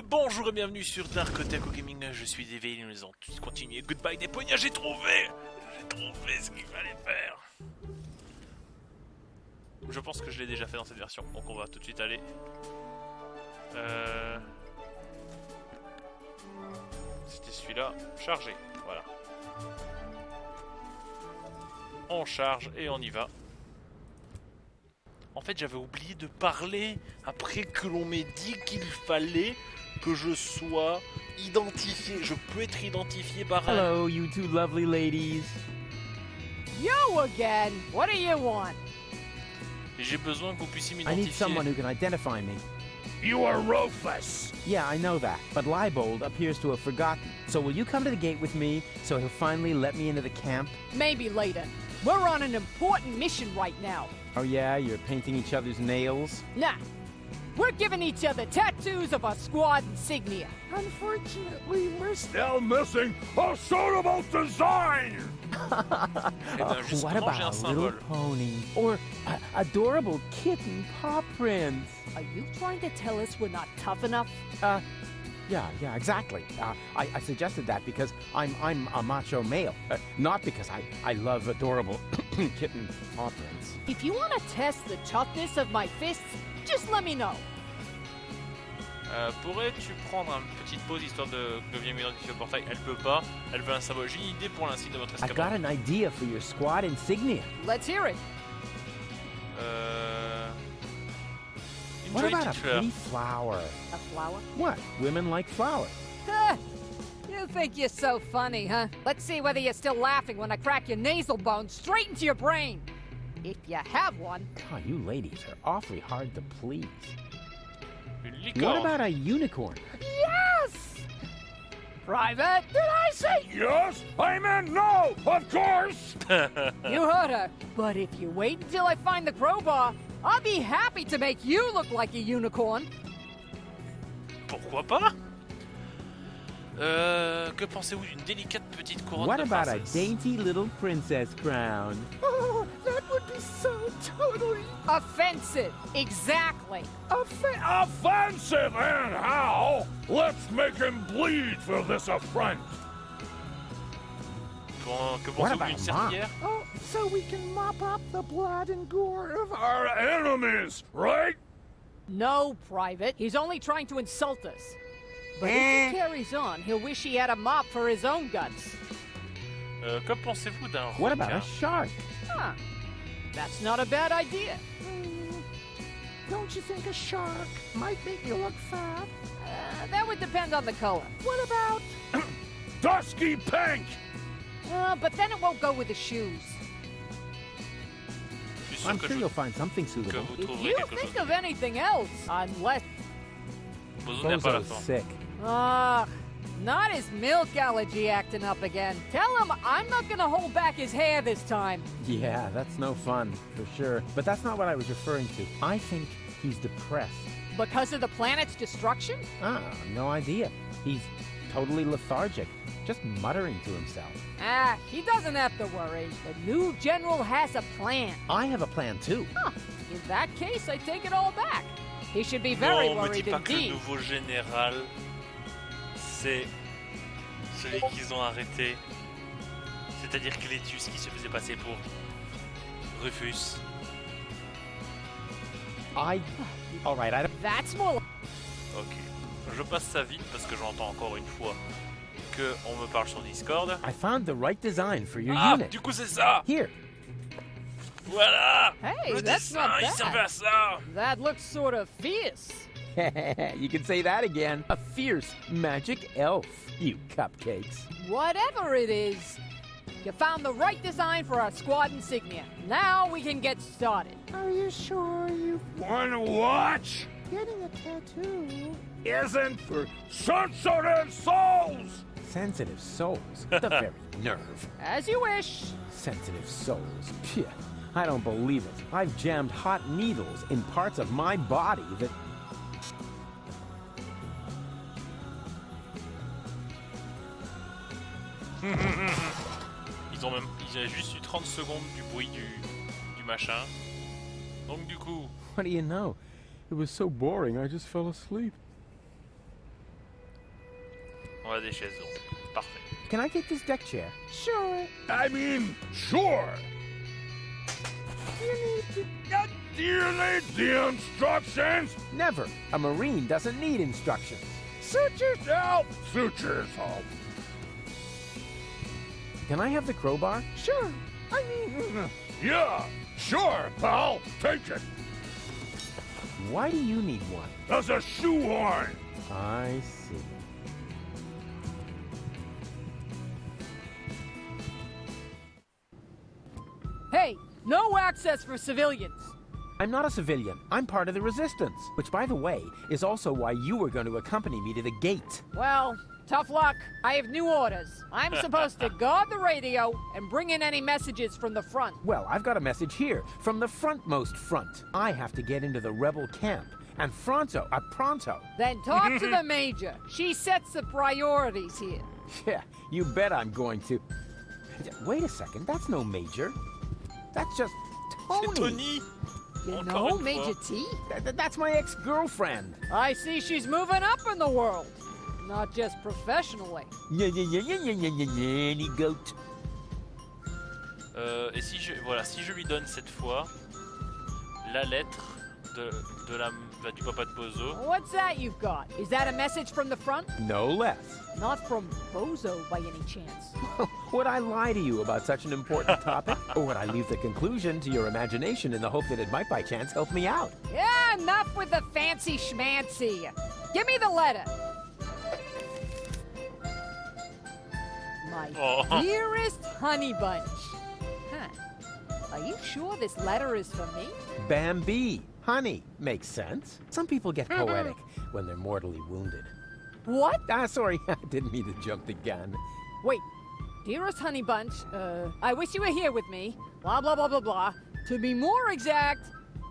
Bonjour et bienvenue sur DarkOtaku Gaming, je suis Dévé, nous allons continuer. Goodbye Deponia, j'ai trouvé ce qu'il fallait faire. Je pense que je l'ai déjà fait dans cette version, donc on va tout de suite aller. C'était celui-là, chargé, voilà. On charge et on y va. En fait, j'avais oublié de parler après que l'on m'ait dit qu'il fallait que je sois identifié. Je peux être identifié par un... Hello, you two lovely ladies. You again? What do you want? Et j'ai besoin que vous puissiez I need m'identifier. someone who can identify me. You are Rufus! Yeah, I know that, but Leibold appears to have forgotten. So will you come to the gate with me so he'll finally let me into the camp? Maybe later. We're on an important mission right now. Oh yeah, you're painting each other's nails? Nah. We're giving each other tattoos of our squad insignia. Unfortunately, we're still missing a suitable design! Eh ben, justement, what j'ai about un a little symbole. pony? Or a adorable kitten paw prints? Are you trying to tell us we're not tough enough? Yeah, exactly. I suggested that because I'm a macho male, not because I love adorable kitten paw prints. If you want to test the toughness of my fists, just let me know. Pourrais-tu prendre une petite pause histoire de bien m'identifier au portail? Elle peut pas, elle veut un symbole. J'ai une idée pour l'insigne de votre I got escapade. an idea for your squad insignia. Let's hear it. Une What jolie about a petite fleur. pretty flower? A flower? What? Women like flowers. Huh. You think you're so funny, huh? Let's see whether you're still laughing when I crack your nasal bone straight into your brain. If you have one. Oh, you ladies are awfully hard to please. Une What licorne. about a unicorn? Yes! Private, did I say? Yes? I meant no, of course! You heard her. But if you wait until I find the crowbar, I'll be happy to make you look like a unicorn. Pourquoi pas? Que pensez-vous d'une délicate petite couronne What de about a princesse? dainty little princess crown? Oh, that would be so totally offensive. Exactly. Offensive and how? Let's make him bleed for this affront! Que What pensez-vous about d'une a mop? serpillière? Oh, so we can mop up the blood and gore of our enemies, right? No, Private. He's only trying to insult us. But if he carries on, he'll wish he had a mop for his own guts. Que pensez-vous d'un What about a requin? shark? Huh. That's not a bad idea. Don't you think a shark might make you look fat? That would depend on the color. What about dusky pink? But then it won't go with the shoes. Je suis sûr I'm que, sure je- you'll find something que suitable. vous If trouverez you quelque think chose. of anything else, unless... Bozo n'a pas la Bozo's fin. sick. Not his milk allergy acting up again. Tell him I'm not gonna hold back his hair this time. Yeah, that's no fun, for sure. But that's not what I was referring to. I think he's depressed. Because of the planet's destruction? No idea. He's totally lethargic, just muttering to himself. He doesn't have to worry. The new general has a plan. I have a plan too. Huh. In that case, I take it all back. He should be very Non, me dis worried pas que le indeed. nouveau général, c'est celui qu'ils ont arrêté. C'est-à-dire Clétus qui se faisait passer pour Rufus. All right, I don't... That's more. Ok. Je passe ça vite parce que j'entends encore une fois que on me parle sur Discord. I found the right design for your Ah, unit. du coup c'est ça. Here. Voilà. Hey, Le that's dessin, not il bad. servait à ça. That looks sort of fierce. You can say that again. A fierce magic elf, you cupcakes. Whatever it is, you found the right design for our squad insignia. Now we can get started. Are you sure you want to watch? Getting a tattoo isn't for sensitive souls! Sensitive souls. The very nerve. As you wish. Sensitive souls. Phew. I don't believe it. I've jammed hot needles in parts of my body that... Il y a juste eu 30 secondes du bruit du machin. Donc du coup, What do you know? It was so boring, I just fell asleep. On a des chaises donc. Parfait. Can I take this deck chair? Sure. I mean, sure. Do you need the instructions? Never. A Marine doesn't need instructions. Suit yourself. Suit yourself. Can I have the crowbar? Sure. I mean, yeah, sure, pal. Take it. Why do you need one? As a shoehorn. I see. Hey, no access for civilians. I'm not a civilian. I'm part of the resistance. Which, by the way, is also why you were going to accompany me to the gate. Well, tough luck. I have new orders. I'm supposed to guard the radio and bring in any messages from the front. Well, I've got a message here from the frontmost front. I have to get into the rebel camp. And pronto. Then talk to the Major. She sets the priorities here. Yeah, you bet I'm going to. Wait a second, that's no Major. That's just C'est Toni. Toni. You Encore know une Major fois. T? That's my ex-girlfriend. I see she's moving up in the world. Not just professionally. Any goat. Et si je lui donne cette fois la lettre du papa de Bozo. What's that you've got? Is that a message from the front? No less. Not from Bozo by any chance. Would I lie to you about such an important topic? Or would I leave the conclusion to your imagination in the hope that it might by chance help me out? Yeah, enough with the fancy schmancy. Give me the letter. My Oh. dearest honey bunch. Huh. Are you sure this letter is for me? Bambi. Honey. Makes sense. Some people get poetic when they're mortally wounded. What? Sorry, I didn't mean to jump the gun. Wait. Dearest honey bunch, I wish you were here with me. Blah, blah, blah, blah, blah. To be more exact,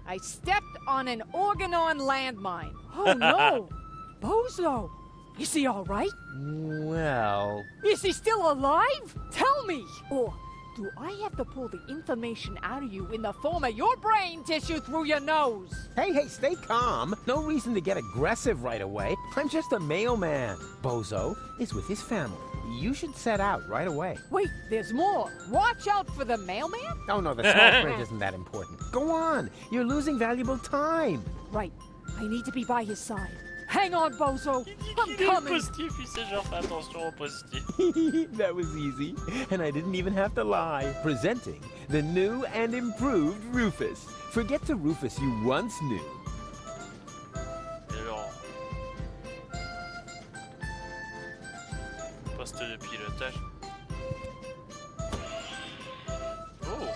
I stepped on an organon landmine. Oh, no. Bozo. Is he all right? Well... Is he still alive? Tell me! Or do I have to pull the information out of you in the form of your brain tissue through your nose? Hey, stay calm. No reason to get aggressive right away. I'm just a mailman. Bozo is with his family. You should set out right away. Wait, there's more. Watch out for the mailman? Oh, no, the small print isn't that important. Go on. You're losing valuable time. Right. I need to be by his side. Hang on, Bozo. I'm Il est coming. positif, il sait genre faire attention au positif. That was easy. And I didn't even have to lie. Presenting the new and improved Rufus. Forget the Rufus you once knew. Et alors... Poste de pilotage. Oh.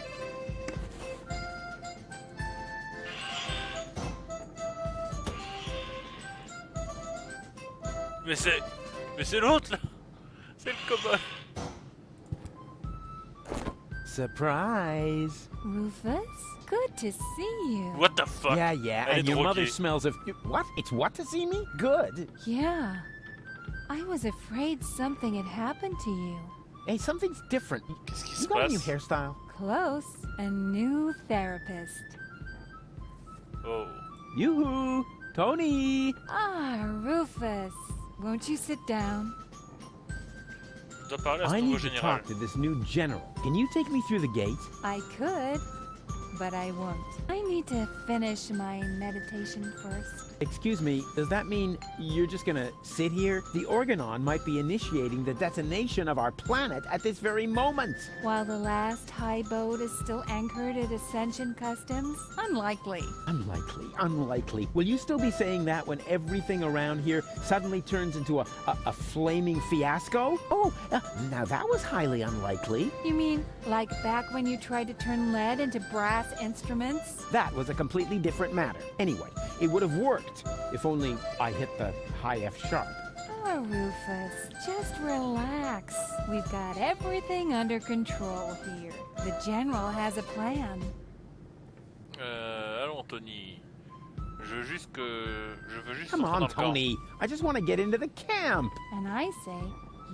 Mais c'est l'autre là. C'est le cowboy. Surprise. Rufus, good to see you. What the fuck? Yeah, Elle and est your mother droguée. smells of... What? It's what to see me? Good. Yeah. I was afraid something had happened to you. Hey, something's different. Qu'est-ce qui You se got a new passe? hairstyle? Close. A new therapist. Oh. Yoo-hoo! Toni! Ah, Rufus. Won't you sit down? Je dois parler à ce I nouveau need to général. talk to this new general. Can you take me through the gate? I could, but I won't. I need to finish my meditation first. Excuse me, does that mean you're just gonna sit here? The Organon might be initiating the detonation of our planet at this very moment. While the last high boat is still anchored at Ascension Customs? Unlikely. Unlikely. Will you still be saying that when everything around here suddenly turns into a flaming fiasco? Oh, now that was highly unlikely. You mean like back when you tried to turn lead into brass instruments? That was a completely different matter. Anyway, it would have worked if only I hit the high F sharp. Oh, Rufus, just relax. We've got everything under control here. The General has a plan. Allons, Toni. Je veux juste Come rentrer on, dans le camp. Toni. I just want to get into the camp. And I say,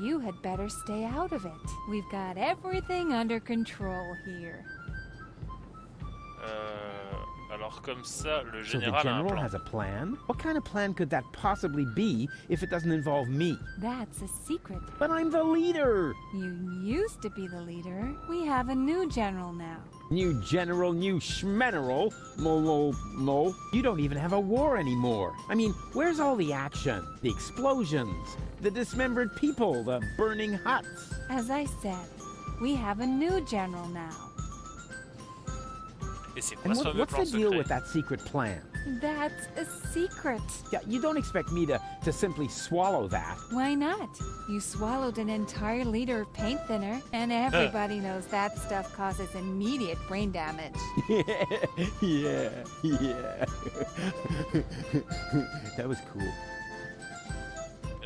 you had better stay out of it. We've got everything under control here. Alors comme ça, le So the général a un general plan. has a plan? What kind of plan could that possibly be if it doesn't involve me? That's a secret. But I'm the leader! You used to be the leader. We have a new general now. New general, new schmeneral. No. You don't even have a war anymore. I mean, where's all the action? The explosions, the dismembered people, the burning huts. As I said, we have a new general now. Et c'est quoi And ce fameux what's plan the deal secret? with that secret plan? That's a secret. Yeah, you don't expect me to simply swallow that. Why not? You swallowed an entire liter of paint thinner, and everybody knows that stuff causes immediate brain damage. yeah. That was cool.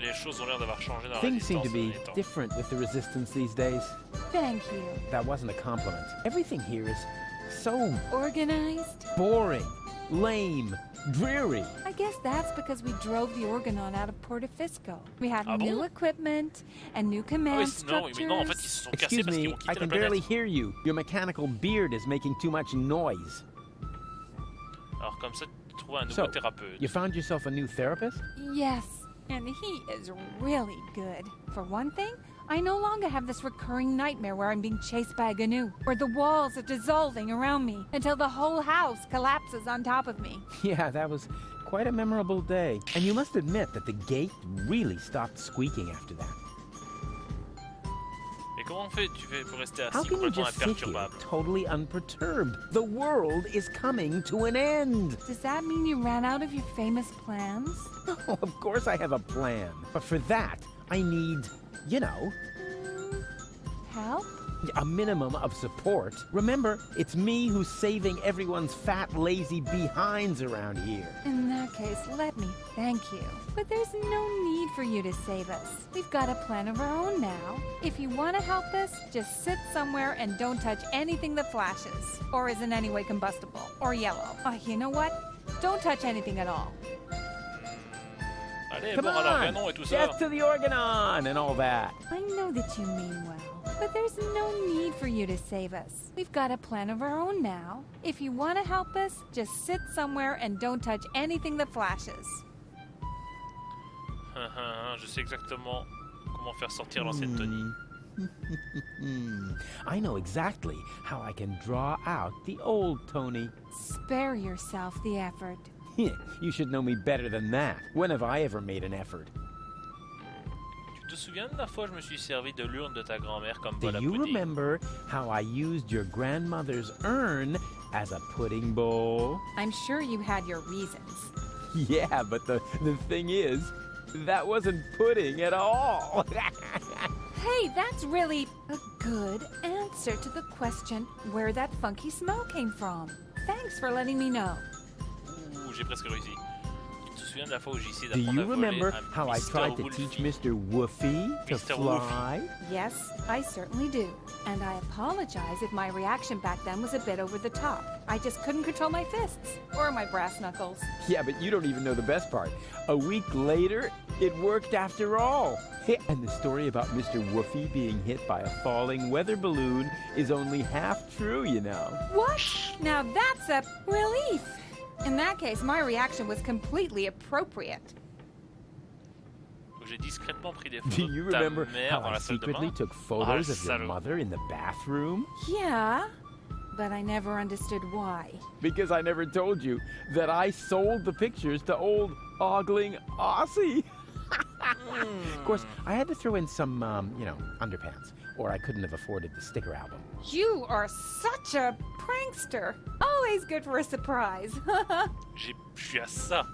Les choses ont l'air d'avoir changé dans la Things seem résistance to ces be derniers temps. different with the resistance these days. Thank you. That wasn't a compliment. Everything here is so Organized? boring, lame, dreary. I guess that's because we drove the Organon out of Portofisco. We have Ah new bon? equipment and new Ah command oui, non, structures. mais non, en fait, ils se sont cassés Excuse parce qu'ils me, ont I quitté can la barely planète. hear you. Your mechanical beard is making too much noise. Alors comme ça, tu trouves un nouveau So, thérapeute. you found yourself a new therapist? Yes, and he is really good. For one thing, I no longer have this recurring nightmare where I'm being chased by a GNU, where the walls are dissolving around me until the whole house collapses on top of me. Yeah, that was quite a memorable day. And you must admit that the gate really stopped squeaking after that. Et comment tu fais pour rester How assis can you complètement just sit here imperturbable? totally unperturbed? The world is coming to an end. Does that mean you ran out of your famous plans? Oh, of course I have a plan. But for that, I need, you know, Help? a minimum of support. Remember, it's me who's saving everyone's fat, lazy behinds around here. In that case, let me thank you. But there's no need for you to save us. We've got a plan of our own now. If you want to help us, just sit somewhere and don't touch anything that flashes, or is in any way combustible, or yellow. Oh, you know what? Don't touch anything at all. Allez, Come bon, alors on! canon et tout ça. Death to the Organon and all that. I know that you mean well, but there's no need for you to save us. We've got a plan of our own now. If you want to help us, just sit somewhere and don't touch anything that flashes. Je sais exactement comment faire sortir l'ancienne Toni. I know exactly how I can draw out the old Toni. Spare yourself the effort. You should know me better than that. When have I ever made an effort? Tu te souviens de la fois où je me suis servi de l'urne de ta grand-mère comme Do bol à you pudding? remember how I used your grandmother's urn as a pudding bowl? I'm sure you had your reasons. Yeah, but the thing is, that wasn't pudding at all. Hey, that's really a good answer to the question where that funky smell came from. Thanks for letting me know. Ouh, j'ai presque réussi. Tu te souviens de la fois où j'ai essayé Do d'apprendre à you voler remember à how I Mr. tried to Wolfie? teach Mr. Woofy to Mr. fly? Yes, I certainly do. And I apologize if my reaction back then was a bit over the top. I just couldn't control my fists or my brass knuckles. Yeah, but you don't even know the best part. A week later, it worked after all. And the story about Mr. Woofy being hit by a falling weather balloon is only half true, you know. What? Now that's a relief. In that case, my reaction was completely appropriate. J'ai discrètement pris des Do photos you de ta remember mère how dans I la salle de secretly bain. took photos of your salaud. mother in the bathroom? Yeah, but I never understood why. Because I never told you that I sold the pictures to old ogling Aussie. Of course, I had to throw in some, underpants, or I couldn't have afforded the sticker album. You are such a prankster. Always good for a surprise. Je suis à ça.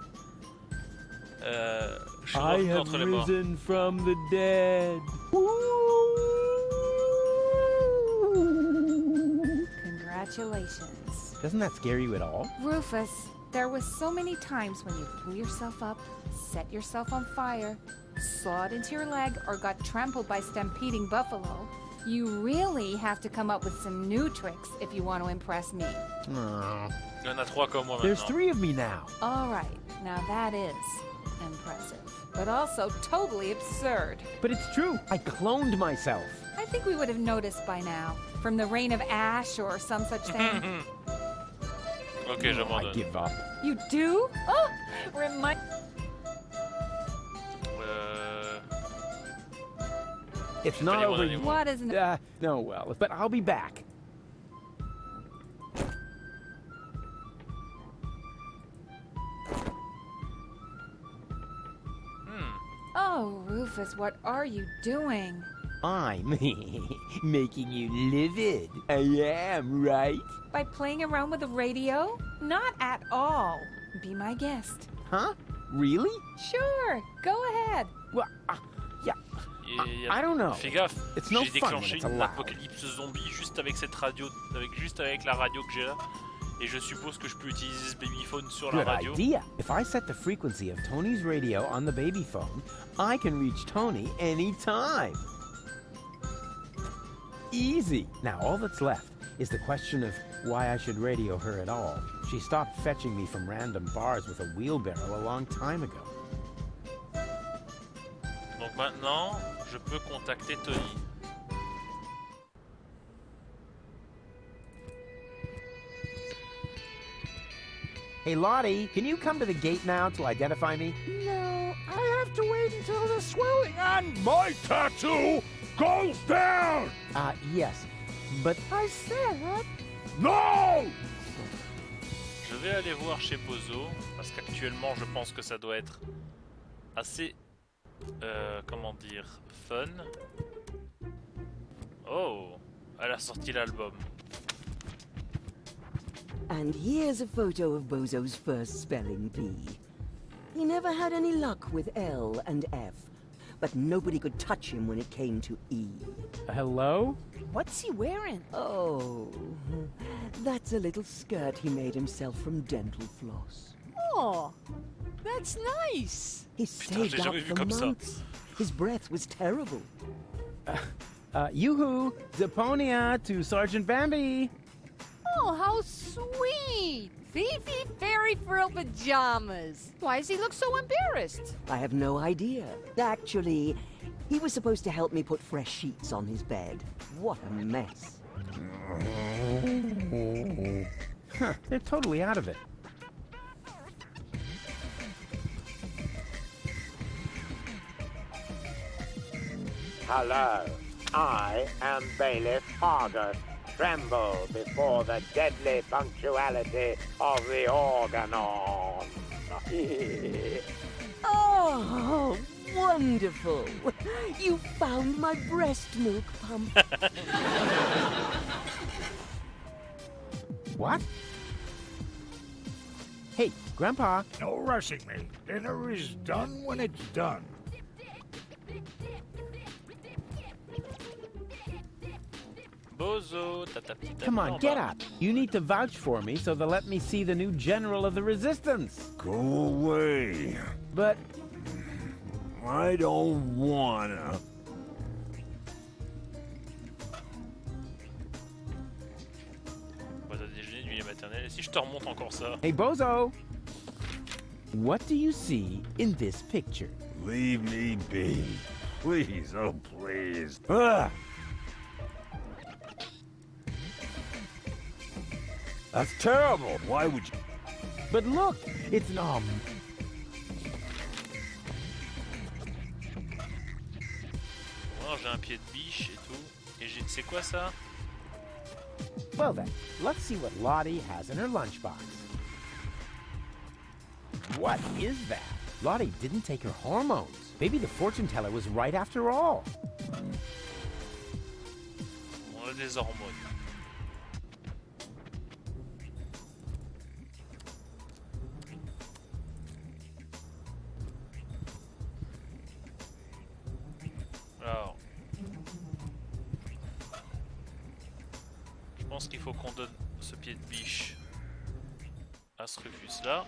Je suis I revenu have entre les morts. risen from the dead. Congratulations. Doesn't that scare you at all? Rufus, there was so many times when you blew yourself up, set yourself on fire, sawed into your leg, or got trampled by stampeding buffalo. You really have to come up with some new tricks if you want to impress me. Aw. Il y en a 3 comme moi There's maintenant. 3 of me now. All right, now that is impressive, but also totally absurd. But it's true. I cloned myself. I think we would have noticed by now, from the rain of ash or some such thing. Ok, I j'abandonne. give up. You do? Oh, remind. It's Je not vais aller over voir yet. What isn't No, well, but I'll be back. Oh, Rufus, what are you doing? I'm making you livid. I am, right? By playing around with the radio? Not at all. Be my guest. Huh? Really? Sure, go ahead. Well, yeah. I don't know. Fais gaffe, It's no j'ai fun when déclenché it's une allowed. apocalypse zombie juste avec cette radio, juste avec la radio que j'ai là. Et je suppose que je peux utiliser ce babyphone sur la Good radio. idea. If I set the frequency of Tony's radio on the baby phone, I can reach Tony anytime. Easy. Now all that's left is the question of why I should radio her at all. She stopped fetching me from random bars with a wheelbarrow a long time ago. Donc maintenant, je peux contacter Toni. Hey Lottie, can you come to the gate now to identify me? No, I have to wait until the swelling on my tattoo goes down! Yes. But I said... No! Je vais aller voir chez Bozo, parce qu'actuellement je pense que ça doit être assez, comment dire, fun. Oh, elle a sorti l'album. And here's a photo of Bozo's first spelling bee. He never had any luck with L and F, but nobody could touch him when it came to E. hello? What's he wearing? Oh, that's a little skirt he made himself from dental floss. Oh, that's nice. He Putain, saved j'ai up jamais vu for comme ça. months. His breath was terrible. Yoo-hoo! Deponia to Sergeant Bambi! Oh, how sweet. Fifi fairy frill pajamas. Why does he look so embarrassed? I have no idea. Actually, he was supposed to help me put fresh sheets on his bed. What a mess. Huh, they're totally out of it. Hello, I am Bailiff Hargus. Tremble before the deadly punctuality of the organon. Oh, wonderful! You found my breast milk pump. What? Hey, Grandpa. No rushing me. Dinner is done when it's done. Bozo, t'as ta petite Come amie on, en get bas. up. You need to vouch for me so they'll let me see the new general of the resistance. Go away. But I don't wanna. Boîte à déjeuner du lait maternel. Et si je te remonte encore ça? hey, Bozo. What do you see in this picture? Leave me be. Please, oh please. Ah! That's terrible. Why would you? But look, it's Bon, j'ai un pied de biche et tout. Et j'ai... C'est quoi ça? Well then, let's see what Lottie has in her lunchbox. What is that? Lottie didn't take her hormones. Maybe the fortune teller was right after all. On a des hormones. Alors, je pense qu'il faut qu'on donne ce pied de biche à ce Rufus là,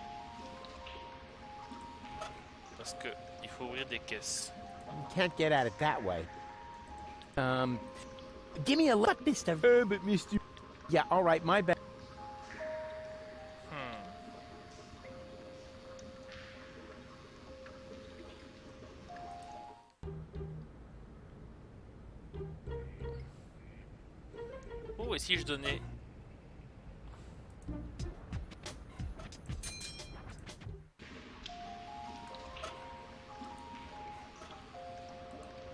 parce que il faut ouvrir des caisses. You can't get at it that way. Give me a look, Mister. But Mister. Yeah, all right, my bad. Oh, et si je donnais...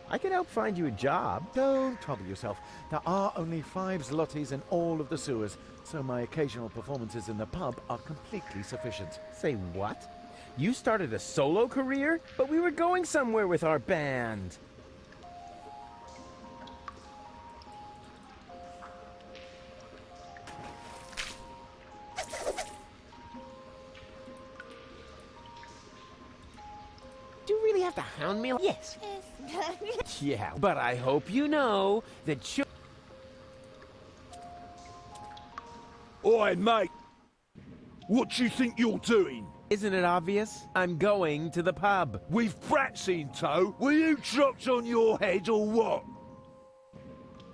I could help find you a job. Don't trouble yourself. There are only 5 zlotys in all of the sewers, so my occasional performances in the pub are completely sufficient. Say what? You started a solo career? But we were going somewhere with our band. Do you really have to hound me? Yes. Yeah, but I hope you know that Oi, mate! What do you think you're doing? Isn't it obvious? I'm going to the pub. With brats in tow? Were you dropped on your head or what?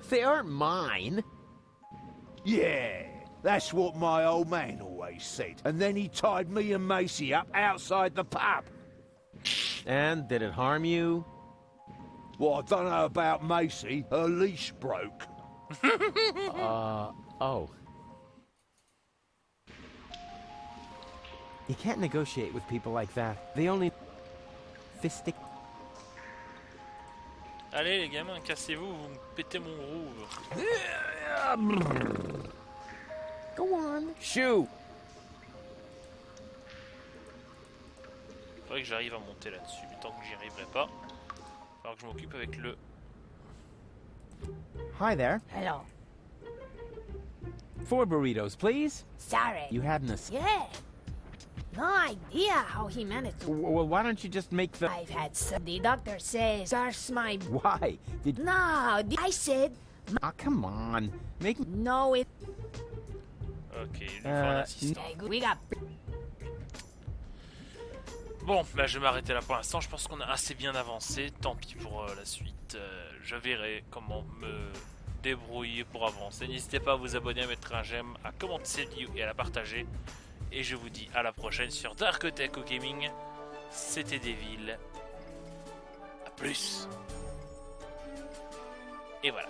They aren't mine. Yeah, that's what my old man always said. And then he tied me and Macy up outside the pub. And did it harm you? Well, I don't know about Macy. Her leash broke. Oh. You can't negotiate with people like that. They only... Fistic... Allez les gamins, cassez-vous, vous me pétez mon groove. Go on. Shoot. Faudrait que j'arrive à monter là-dessus, mais tant que j'y arriverai pas, il va falloir que je m'occupe avec le... Hi there. Hello. 4 burritos, please. Sorry. You hadn't a... Yeah. No idea how he managed to. Well, why don't you just make the... I've had some. The doctor says that's my. Why? Did... No, I said. Ah, come on. Make... No, it. Ok, il lui faut un assistant. We got. Bon, bah je vais m'arrêter là pour l'instant, je pense qu'on a assez bien avancé, tant pis pour la suite. Je verrai comment me débrouiller pour avancer. N'hésitez pas à vous abonner, à mettre un j'aime, à commenter cette vidéo et à la partager. Et je vous dis à la prochaine sur DarkOtaku Gaming. C'était Devil. A plus. Et voilà.